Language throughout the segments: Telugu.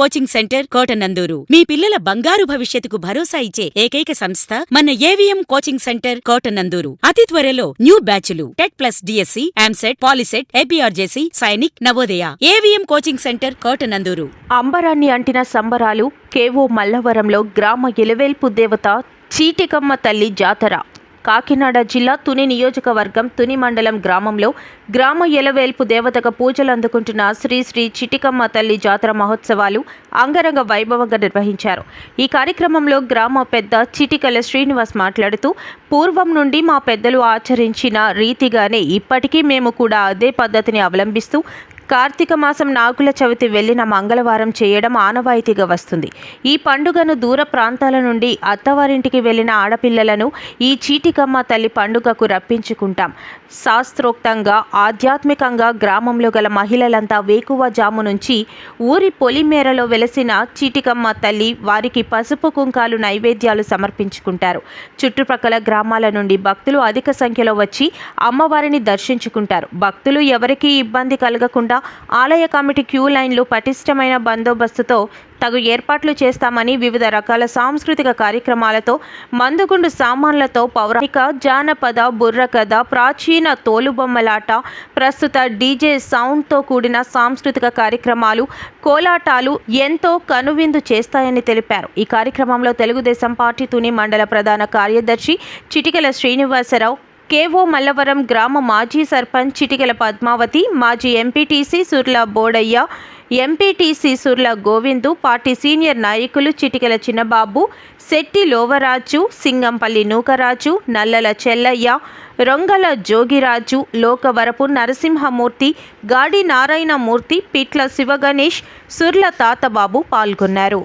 కోచింగ్ సెంటర్ కోటనందూరు మీ పిల్లల బంగారు భవిష్యత్తుకు భరోసా ఇచ్చే ఏకైక సంస్థ మన ఏవిఎం కోచింగ్ సెంటర్ కోటనందూరు. అతి త్వరలో న్యూ బ్యాచ్లు TET plus DSC, EAMCET, POLYCET, APRJC, Sainik, Navodaya. AVM coaching centre Kotanandur. అంబరాన్ని అంటిన సంబరాలు కేవో మల్లవరంలో గ్రామ ఎలవేల్పు దేవత చీటికమ్మ తల్లి జాతర. కాకినాడ జిల్లా తుని నియోజకవర్గం తుని మండలం గ్రామంలో గ్రామ ఎలవేల్పు దేవతగా పూజలు అందుకుంటున్న శ్రీ శ్రీ చిటికమ్మ తల్లి జాతర మహోత్సవాలు అంగరంగ వైభవంగా నిర్వహించారు. ఈ కార్యక్రమంలో గ్రామ పెద్ద చిటికల శ్రీనివాస్ మాట్లాడుతూ, పూర్వం నుండి మా పెద్దలు ఆచరించిన రీతిగానే ఇప్పటికీ మేము కూడా అదే పద్ధతిని అవలంబిస్తూ కార్తీక మాసం నాగుల చవితి వెళ్లిన మంగళవారం చేయడం ఆనవాయితీగా వస్తుంది. ఈ పండుగను దూర ప్రాంతాల నుండి అత్తవారింటికి వెళ్లిన ఆడపిల్లలను ఈ చీటికమ్మ తల్లి పండుగకు రప్పించుకుంటాం. శాస్త్రోక్తంగా ఆధ్యాత్మికంగా గ్రామంలో గల మహిళలంతా వేకువజాము నుంచి ఊరి పొలిమేరలో వెలసిన చీటికమ్మ తల్లి వారికి పసుపు కుంకాలు నైవేద్యాలు సమర్పించుకుంటారు. చుట్టుప్రక్కల గ్రామాల నుండి భక్తులు అధిక సంఖ్యలో వచ్చి అమ్మవారిని దర్శించుకుంటారు. భక్తులు ఎవరికీ ఇబ్బంది కలగకుండా ఆలయ కమిటీ క్యూ లైన్లు పటిష్టమైన బందోబస్తుతో తగు ఏర్పాట్లు చేస్తామని వివిధ రకాల సాంస్కృతిక కార్యక్రమాలతో మందుగుండు సామాన్లతో పౌరాణిక, జానపద, బుర్రకథ, ప్రాచీన తోలుబొమ్మలాట, ప్రస్తుత డీజే సౌండ్తో కూడిన సాంస్కృతిక కార్యక్రమాలు, కోలాటాలు ఎంతో కనువిందు చేస్తాయని తెలిపారు. ఈ కార్యక్రమంలో తెలుగుదేశం పార్టీ తుని మండల ప్రధాన కార్యదర్శి చిటికెల శ్రీనివాసరావు, కేవో మల్లవరం గ్రామ మాజీ సర్పంచ్ చిటికెల పద్మావతి, మాజీ MPTC Surla Bodaiah, MPTC Surla Govindu, party senior నాయకులు చిటికెల చిన్నబాబు, శెట్టి లోవరాజు, సింగంపల్లి నూకరాజు, నల్లల చెల్లయ్య, రొంగల జోగిరాజు, లోకవరపు నరసింహమూర్తి, గాడి నారాయణమూర్తి, పిట్ల శివగణేష్, సుర్ల తాతబాబు పాల్గొన్నారు.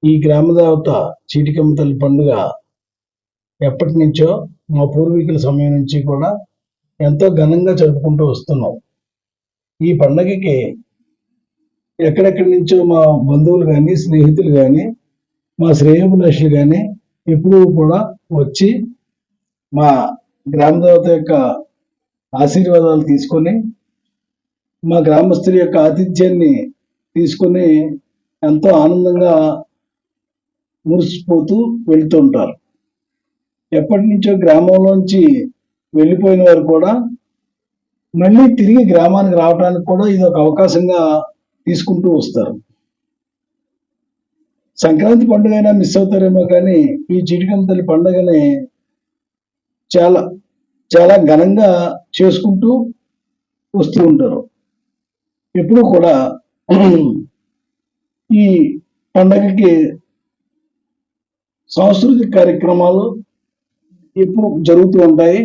ఈ గ్రామదేవత చీటికమ్మ తల్లి పండుగ ఎప్పటి నుంచో మా పూర్వీకుల సమయం నుంచి కూడా ఎంతో ఘనంగా జరుపుకుంటూ వస్తున్నాం. ఈ పండగకి ఎక్కడెక్కడి నుంచో మా బంధువులు కానీ, స్నేహితులు కానీ, మా శ్రేయోభిలాషులు కానీ ఎప్పుడూ కూడా వచ్చి మా గ్రామదేవత యొక్క ఆశీర్వాదాలు తీసుకొని, మా గ్రామస్తుల యొక్క ఆతిథ్యాన్ని తీసుకొని ఎంతో ఆనందంగా మురిసిపోతూ వెళ్తూ ఉంటారు. ఎప్పటి నుంచో గ్రామంలోంచి వెళ్ళిపోయిన వారు కూడా మళ్ళీ తిరిగి గ్రామానికి రావడానికి కూడా ఇది ఒక అవకాశంగా తీసుకుంటూ వస్తారు. సంక్రాంతి పండుగ అయినా మిస్ అవుతారేమో కానీ ఈ చిటికమ్మ తల్లి పండుగని చాలా చాలా ఘనంగా చేసుకుంటూ వస్తూ ఉంటారు. ఎప్పుడు కూడా ఈ పండగకి సాంస్కృతిక కార్యక్రమాలు ఎప్పుడు జరుగుతూ ఉంటాయి.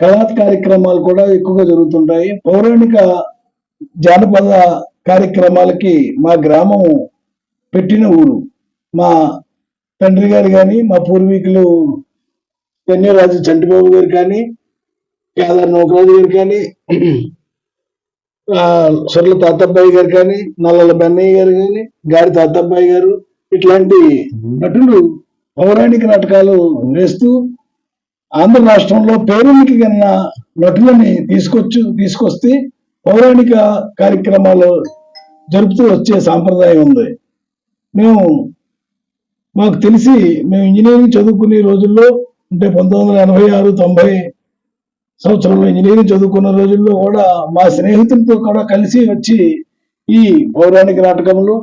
కళా కార్యక్రమాలు కూడా ఎక్కువగా జరుగుతుంటాయి. పౌరాణిక జానపద కార్యక్రమాలకి మా గ్రామం పెట్టిన ఊరు. మా తండ్రి గారు కానీ, మా పూర్వీకులు కన్యరాజు చంటిబాబు గారు కానీ, కేదార్ నౌకరాజు గారు కానీ, సొర్ల తాతబ్బాయి గారు కానీ, నల్లల బెన్నయ్య గారు కానీ, గాడి తాతబ్బాయి గారు, ఇట్లాంటి నటులు పౌరాణిక నాటకాలు వేస్తూ ఆంధ్ర రాష్ట్రంలో పేరునికి కన్నా నటులని తీసుకొస్తే పౌరాణిక కార్యక్రమాలు జరుపుతూ వచ్చే సాంప్రదాయం ఉంది. మాకు తెలిసి మేము ఇంజనీరింగ్ చదువుకునే రోజుల్లో, అంటే 1986, 90 సంవత్సరంలో ఇంజనీరింగ్ చదువుకున్న రోజుల్లో కూడా మా స్నేహితులతో కూడా కలిసి వచ్చి ఈ పౌరాణిక నాటకములు,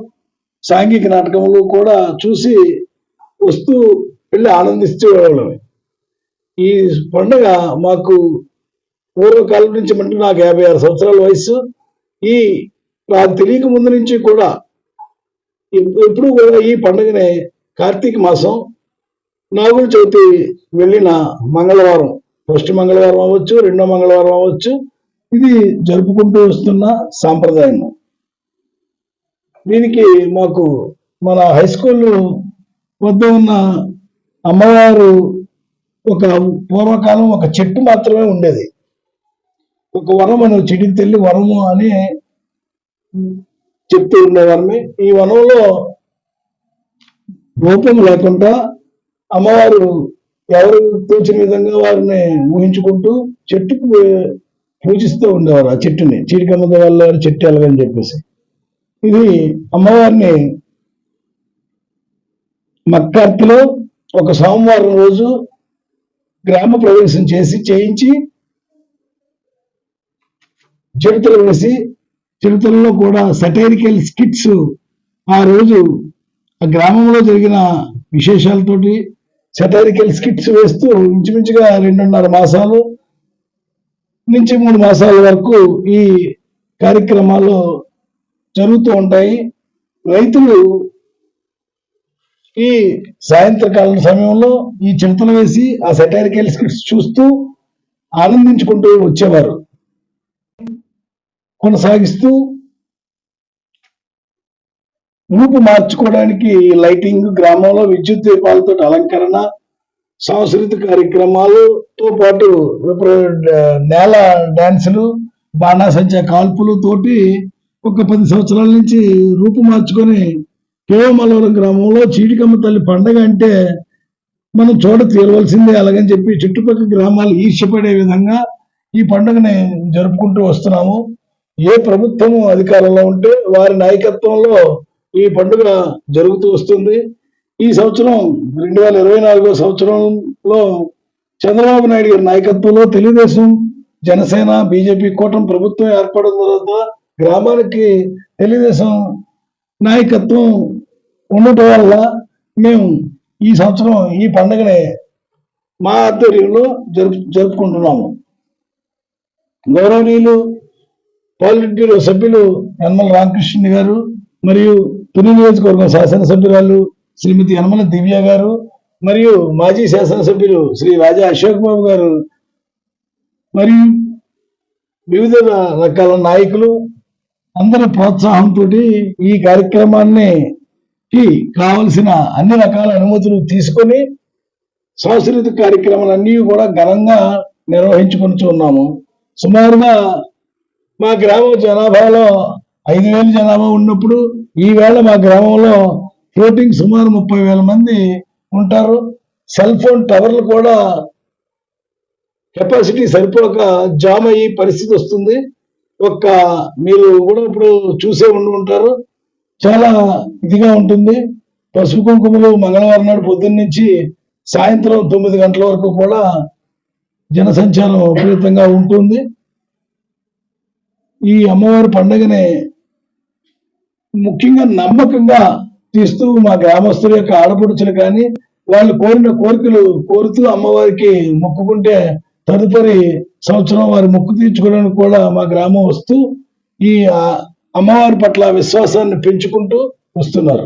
సాంఘిక నాటకములు కూడా చూసి వస్తూ వెళ్ళి ఆనందిస్తూ వాళ్ళం. ఈ పండుగ మాకు పూర్వకాలం నుంచి, అంటే నాకు 56 సంవత్సరాల వయసు. నాకు తెలియక ముందు నుంచి కూడా ఎప్పుడు కూడా ఈ పండుగని కార్తీక మాసం నాగుల చవితి వెళ్ళిన మంగళవారం, ఫస్ట్ మంగళవారం అవ్వచ్చు, రెండో మంగళవారం అవ్వచ్చు, ఇది జరుపుకుంటూ వస్తున్న సాంప్రదాయం. దీనికి మాకు మన హై స్కూల్ వద్ద ఉన్న అమ్మవారు ఒక పూర్వకాలం ఒక చెట్టు మాత్రమే ఉండేది. ఒక వనం అని, చెట్టుకి తెల్లి వనము అని చెప్తూ ఉండేవారిని. ఈ వనంలో రూపం లేకుండా అమ్మవారు ఎవరు తోచిన విధంగా వారిని ఊహించుకుంటూ చెట్టుకు పూజిస్తూ ఉండేవారు. ఆ చెట్టుని చీటికమ్మ వల్ల చెట్టు ఎలాగని చెప్పేసి ఇది అమ్మవారిని మక్కర్తిలో ఒక సోమవారం రోజు గ్రామ ప్రవేశం చేయించి చిరుతలు వేసి, చిరుతలలో కూడా సటైరికల్ స్కిట్స్ ఆ రోజు ఆ గ్రామంలో జరిగిన విశేషాలతోటి సటైరికల్ స్కిట్స్ వేస్తూ ఇంచుమించుగా 2.5 మాసాలు నుంచి 3 మాసాల వరకు ఈ కార్యక్రమాలు జరుగుతూ ఉంటాయి. రైతులు ఈ సాయంత్రకాలం సమయంలో ఈ చిరుతలు వేసి ఆ సటైరికల్ స్కిట్స్ చూస్తూ ఆనందించుకుంటూ వచ్చేవారు. కొనసాగిస్తూ రూపు మార్చుకోవడానికి లైటింగ్, గ్రామంలో విద్యుత్ దీపాలతో అలంకరణ, సాంస్కృతిక కార్యక్రమాలతో పాటు నేల డాన్సులు, బాణాసంచా కాల్పులు తోటి ఒక 10 సంవత్సరాల నుంచి రూపు మార్చుకొని కేవమల్లవరం గ్రామంలో చీటికమ్మ తల్లి పండగ అంటే మనం తీరవలసిందే. అలాగని చెప్పి చుట్టుపక్కల గ్రామాలు ఈర్ష్యపడే విధంగా ఈ పండుగని జరుపుకుంటూ వస్తున్నాము. ఏ ప్రభుత్వం అధికారంలో ఉంటే వారి నాయకత్వంలో ఈ పండుగ జరుగుతూ వస్తుంది. ఈ సంవత్సరం 2024 సంవత్సరంలో చంద్రబాబు నాయుడు గారి నాయకత్వంలో తెలుగుదేశం, జనసేన, బీజేపీ కూటమి ప్రభుత్వం ఏర్పడిన తర్వాత గ్రామానికి తెలుగుదేశం నాయకత్వం ఉండటం వల్ల మేము ఈ సంవత్సరం ఈ పండుగని మా ఆధ్వర్యంలో జరుపుకుంటున్నాము. గౌరవనీయులు పాలిట్ బ్యూరో సభ్యులు యనమల రామకృష్ణ గారు మరియు తుని నియోజకవర్గం శాసనసభ్యురాలు శ్రీమతి యనమల దివ్య గారు మరియు మాజీ శాసనసభ్యులు శ్రీ రాజా అశోక్ బాబు గారు మరియు వివిధ రకాల నాయకులు అందరి ప్రోత్సాహంతో ఈ కార్యక్రమాన్ని కావలసిన అన్ని రకాల అనుమతులు తీసుకొని సాంస్కృతిక కార్యక్రమాలన్నీ కూడా ఘనంగా నిర్వహించుకొని ఉన్నాము. సుమారుగా మా గ్రామ జనాభాలో 5,000 జనాభా ఉన్నప్పుడు ఈవేళ మా గ్రామంలో ఫ్లోటింగ్ సుమారు 30,000 మంది ఉంటారు. సెల్ ఫోన్ టవర్లు కూడా కెపాసిటీ సరిపోక జామ్ అయ్యే పరిస్థితి వస్తుంది. మీరు కూడా ఇప్పుడు చూసే ఉంటారు, చాలా ఇదిగా ఉంటుంది. పసుపు కుంకుమలు మంగళవారం నాడు పొద్దున్న నుంచి సాయంత్రం 9 గంటల వరకు కూడా జనసంచారం విపరీతంగా ఉంటుంది. ఈ అమ్మవారి పండుగని ముఖ్యంగా నమ్మకంగా తీస్తూ మా గ్రామస్తుల యొక్క ఆడపడుచులు కానీ వాళ్ళు కోరిన కోరికలు కోరుతూ అమ్మవారికి మొక్కుకుంటే తదుపరి సంవత్సరం వారి మొక్కు తీర్చుకోవడానికి కూడా మా గ్రామం వస్తూ ఈ అమ్మవారి పట్ల విశ్వాసాన్ని పెంచుకుంటూ వస్తున్నారు.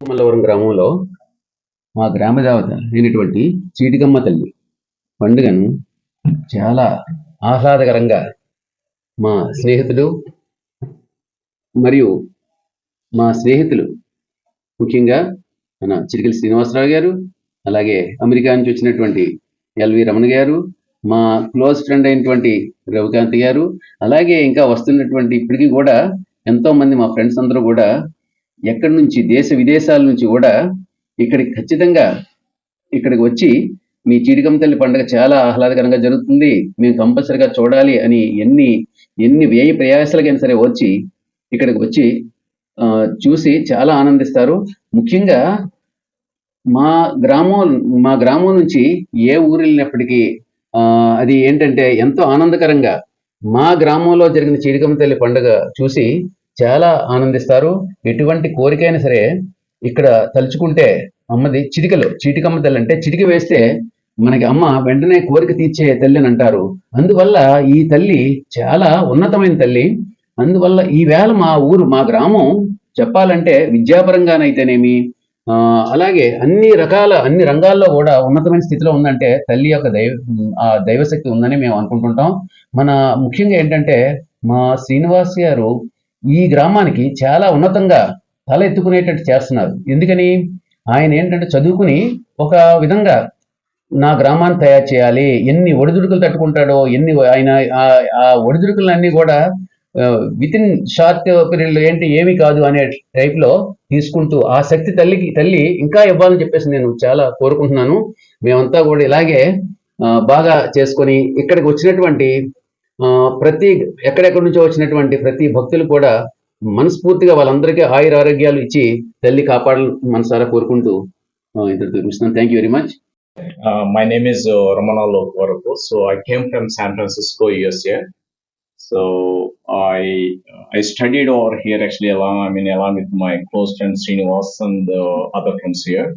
మల్లవరం గ్రామంలో మా గ్రామ దేవత అయినటువంటి చీటికమ్మ తల్లి పండుగను చాలా ఆహ్లాదకరంగా మా స్నేహితులు ముఖ్యంగా మన చిరికల శ్రీనివాసరావు గారు, అలాగే అమెరికా నుంచి వచ్చినటువంటి ఎల్వి రమణ గారు, మా క్లోజ్ ఫ్రెండ్ అయినటువంటి రవికాంత్ గారు, అలాగే ఇంకా వస్తున్నటువంటి ఇప్పటికీ కూడా ఎంతో మంది మా ఫ్రెండ్స్ అందరూ కూడా ఎక్కడి నుంచి దేశ విదేశాల నుంచి కూడా ఖచ్చితంగా ఇక్కడికి వచ్చి మీ చీటికమ్మ తల్లి పండుగ చాలా ఆహ్లాదకరంగా జరుగుతుంది, మేము కంపల్సరిగా చూడాలి అని ఎన్ని వ్యయ ప్రయాసాలకైనా సరే వచ్చి ఇక్కడికి వచ్చి చూసి చాలా ఆనందిస్తారు. ముఖ్యంగా మా గ్రామం నుంచి ఏ ఊరు వెళ్ళినప్పటికీ అది ఏంటంటే ఎంతో ఆనందకరంగా మా గ్రామంలో జరిగిన చీటికమ్మ తల్లి పండుగ చూసి చాలా ఆనందిస్తారు. ఎటువంటి కోరికైనా సరే ఇక్కడ తలుచుకుంటే అమ్మది చీటికమ్మ తల్లి అంటే చిటిక వేస్తే మనకి అమ్మ వెంటనే కోరిక తీర్చే తల్లి అని అంటారు. అందువల్ల ఈ తల్లి చాలా ఉన్నతమైన తల్లి. అందువల్ల ఈవేళ మా గ్రామం చెప్పాలంటే విద్యాపరంగానైతేనేమి అలాగే అన్ని రంగాల్లో కూడా ఉన్నతమైన స్థితిలో ఉందంటే తల్లి యొక్క దైవశక్తి ఉందని మేము అనుకుంటుంటాం. ముఖ్యంగా ఏంటంటే మా శ్రీనివాస్ గారు ఈ గ్రామానికి చాలా ఉన్నతంగా తల ఎత్తుకునేటట్టు చేస్తున్నారు. ఎందుకని ఆయన ఏంటంటే చదువుకుని ఒక విధంగా నా గ్రామాన్ని తయారు చేయాలి, ఎన్ని ఒడిదుడుకులు తట్టుకుంటాడో ఆయన ఆ ఒడిదుడుకులన్నీ కూడా విత్ ఇన్ షార్ట్ పీరియడ్ ఏమీ కాదు అనే టైప్ లో తీసుకుంటూ ఆ శక్తి తల్లి ఇంకా ఇవ్వాలని చెప్పేసి నేను చాలా కోరుకుంటున్నాను. మేమంతా కూడా ఇలాగే బాగా చేసుకొని ఇక్కడికి వచ్చినటువంటి ఎక్కడెక్కడి నుంచో వచ్చినటువంటి ప్రతి భక్తులు కూడా మనస్ఫూర్తిగా వాళ్ళందరికీ ఆయుర ఆరోగ్యాలు ఇచ్చి తల్లి కాపాడాలని మనసారా కోరుకుంటూ ఇంతటితో చూస్తున్నాను. Thank you very much. My name is Ramana Lokvarapu. So I came from San Francisco, USA. So I studied over here actually along with my close friend Srinivas and other friends here.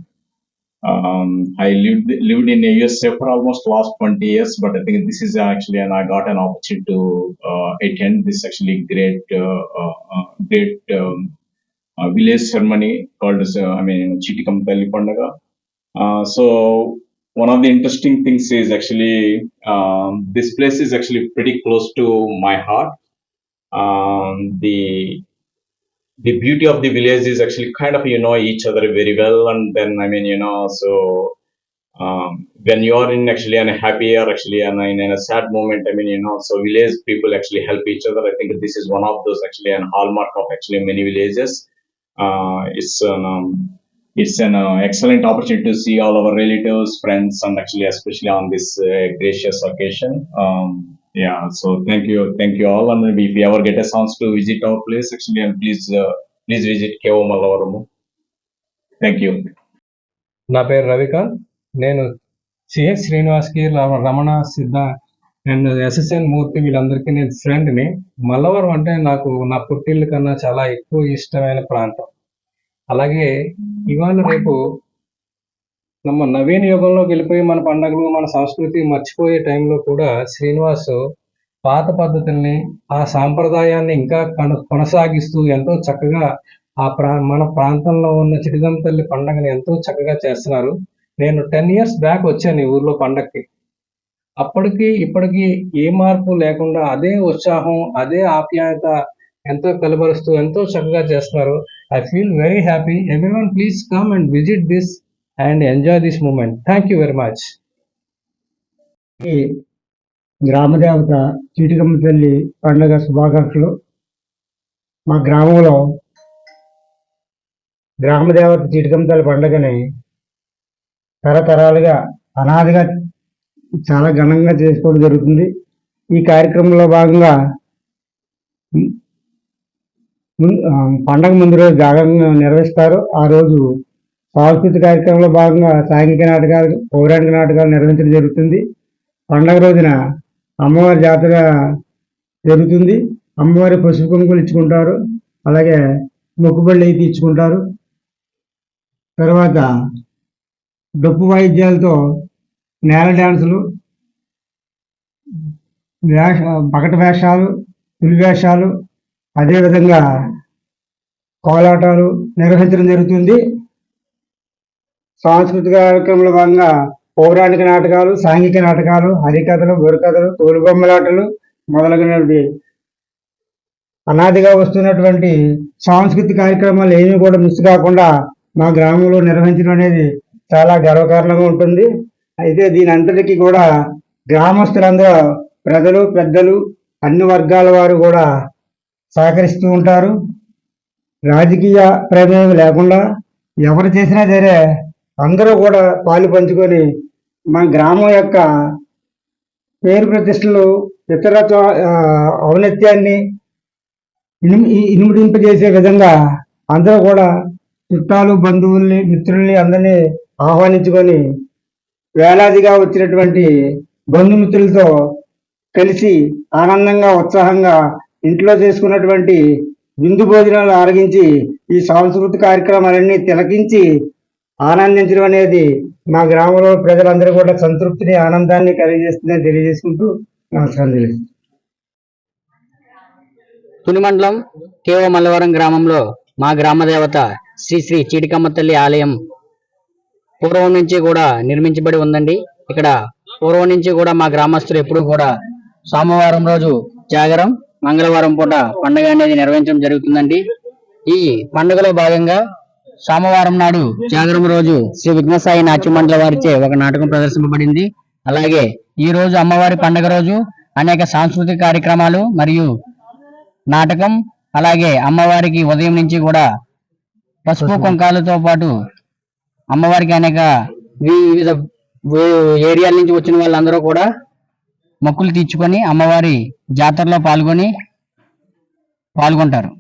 I lived in the USA for almost last 20 years, but I think this is actually, and I got an opportunity to attend this actually great village ceremony called Chitikam Talli Pandaga. So one of the interesting things is actually this place is actually pretty close to my heart. The beauty of the village is actually kind of each other very well, and then so when you are in actually in a happy or actually in a sad moment, so village people actually help each other. I think this is one of those actually an hallmark of actually many villages. It's an excellent opportunity to see all our relatives, friends, and actually especially on this gracious occasion. So thank you all, and maybe if you ever get a chance to visit our place actually, and please visit Kevo Mallavaramu. Thank you. నా పేరు రవికాంత్. నేను సిహెచ్ శ్రీనివాస్కి, రమణ, సిద్ధ అండ్ ఎస్ఎస్ఎన్ మూర్తి వీళ్ళందరికీ నేను ఫ్రెండ్ని. మల్లవరం అంటే నాకు నా పుట్టిల్లు కన్నా చాలా ఎక్కువ ఇష్టమైన ప్రాంతం. అలాగే ఇవాళ రేపు ನಮ್ಮ నవీన యుగంలోకి వెళ్ళిపోయి మన పండుగలు మన సంస్కృతి మర్చిపోయే టైంలో కూడా శ్రీనివాస్ పాత పద్ధతుల్ని ఆ సాంప్రదాయాన్ని ఇంకా కొనసాగిస్తూ ఎంతో చక్కగా మన ప్రాంతంలో ఉన్న చిటికమ్మ తల్లి పండుగని ఎంతో చక్కగా చేస్తున్నారు. నేను 10 years బ్యాక్ వచ్చాను ఈ ఊర్లో పండగకి. అప్పటికి ఇప్పటికి ఏ మార్పు లేకుండా అదే ఉత్సాహం, అదే ఆప్యాయత ఎంతో కలబరుస్తూ ఎంతో చక్కగా చేస్తున్నారు. I feel very happy. Everyone please come and visit this and enjoy this moment. Thank you very much. ఈ గ్రామదేవత చీటికమ్మ తల్లి పండుగ శుభాకాంక్షలు. మా గ్రామంలో గ్రామదేవత చీటికమ్మ తల్లి పండుగని తరతరాలుగా అనాదిగా చాలా ఘనంగా చేసుకోవడం జరుగుతుంది. ఈ కార్యక్రమంలో భాగంగా పండగ ముందు రోజు జాగరణ నిర్వహిస్తారు. ఆ రోజు సాంస్కృతిక కార్యక్రమంలో భాగంగా సాంఘిక నాటకాలు, పౌరాణిక నాటకాలు నిర్వహించడం జరుగుతుంది. పండగ రోజున అమ్మవారి జాతర జరుగుతుంది. అమ్మవారి పసుపు కుంకుమలు ఇచ్చుకుంటారు, అలాగే మొక్కుబళ్ళు అయితే ఇచ్చుకుంటారు. తర్వాత డప్పు వాయిద్యాలతో నేల డ్యాన్సులు, పగటి వేషాలు, పులి వేషాలు, అదేవిధంగా కోలాటాలు నిర్వహించడం జరుగుతుంది. సాంస్కృతిక కార్యక్రమంలో భాగంగా పౌరాణిక నాటకాలు, సాంఘిక నాటకాలు, హరికథలు, బుర్రకథలు, తోలుబొమ్మలాటలు మొదలగునవి అనాదిగా వస్తున్నటువంటి సాంస్కృతిక కార్యక్రమాలు ఏమీ కూడా మిస్ కాకుండా మా గ్రామంలో నిర్వహించడం అనేది చాలా గర్వకారణంగా ఉంటుంది. అయితే దీని అంతటికీ కూడా గ్రామస్తులందరూ, ప్రజలు, పెద్దలు, అన్ని వర్గాల వారు కూడా సహకరిస్తూ ఉంటారు. రాజకీయ ప్రమేయం లేకుండా ఎవరు చేసినా సరే అందరూ కూడా పాలు పంచుకొని మా గ్రామం యొక్క పేరు ప్రతిష్టలు, ఇతరత్వ ఔన్నత్యాన్ని ఇనుమడింపజేసే విధంగా అందరూ కూడా చుట్టాలు, బంధువుల్ని, మిత్రుల్ని అందరినీ ఆహ్వానించుకొని వేలాదిగా వచ్చినటువంటి బంధుమిత్రులతో కలిసి ఆనందంగా, ఉత్సాహంగా ఇంట్లో చేసుకున్నటువంటి విందు భోజనాలు ఆరగించి ఈ సాంస్కృతిక కార్యక్రమాలన్నీ తిలకించి ఆనందించడం అనేది మా గ్రామంలో ప్రజలందరూ కూడా సంతృప్తిని, ఆనందాన్ని కలిగజేస్తుందని తెలియజేసుకుంటూ నమస్కారం తెలియజేస్తాను. తుని మండలం కేవ మల్లవరం గ్రామంలో మా గ్రామ దేవత శ్రీ శ్రీ చీటికమ్మ తల్లి ఆలయం పూర్వం నుంచి కూడా నిర్మించబడి ఉందండి. ఇక్కడ పూర్వం నుంచి కూడా మా గ్రామస్తులు ఎప్పుడు కూడా సోమవారం రోజు జాగరం, మంగళవారం పూట పండుగ అనేది నిర్వహించడం జరుగుతుందండి. ఈ పండుగలో భాగంగా సోమవారం నాడు జాగరం రోజు శ్రీ విఘ్నసాయి నాట్య మండలి వారిచే ఒక నాటకం ప్రదర్శింపబడింది. అలాగే ఈ రోజు అమ్మవారి పండుగ రోజు అనేక సాంస్కృతిక కార్యక్రమాలు మరియు నాటకం, అలాగే అమ్మవారికి ఉదయం నుంచి కూడా పసుపు కుంకాలతో పాటు అమ్మవారికి అనేక వివిధ ఏరియాల నుంచి వచ్చిన వాళ్ళందరూ కూడా మొక్కులు తీర్చుకొని అమ్మవారి జాతరలో పాల్గొంటారు.